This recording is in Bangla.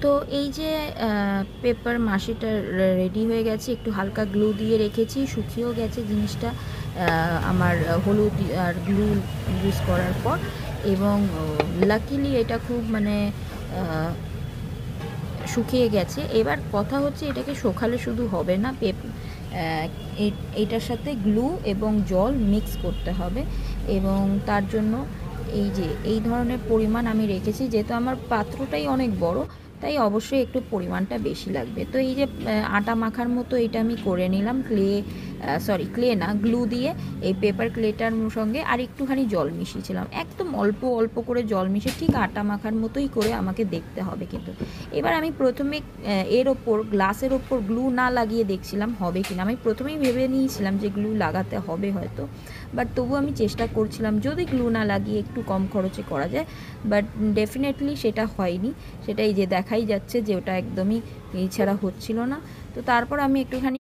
তো এই যে পেপার মাসিটা রেডি হয়ে গেছে, একটু হালকা গ্লু দিয়ে রেখেছি, শুকিয়েও গেছে জিনিসটা আমার হলুদ আর গ্লু ইউজ করার পর। এবং লাকিলি এটা খুব মানে শুকিয়ে গেছে। এবার কথা হচ্ছে এটাকে শুকালে শুধু হবে না, এইটার সাথে গ্লু এবং জল মিক্স করতে হবে। এবং তার জন্য এই যে এই ধরনের পরিমাণ আমি রেখেছি, যেহেতু আমার পাত্রটাই অনেক বড়, তাই অবশ্যই একটু পরিমাণটা বেশি লাগবে। তো এই যে আটা মাখার মতো এটা আমি করে নিলাম, ক্লে না, গ্লু দিয়ে এই পেপার ক্লেটার সঙ্গে আর একটুখানি জল মিশিয়েছিলাম, একদম অল্প অল্প করে জল মিশিয়ে ঠিক আটা মাখার মতোই করে আমাকে দেখতে হবে। কিন্তু এবার আমি প্রথমে এর ওপর গ্লাসের ওপর গ্লু না লাগিয়ে দেখছিলাম হবে কিনা। আমি প্রথমেই ভেবে নিয়েছিলাম যে গ্লু লাগাতে হবে হয়তো, বাট তবু আমি চেষ্টা করছিলাম যদি গ্লু না লাগিয়ে একটু কম খরচে করা যায়। বাট ডেফিনেটলি সেটা হয়নি, সেটাই যে দেখাই যাচ্ছে যে ওটা একদমই এই ছাড়া হচ্ছিল না। তো তারপর আমি একটুখানি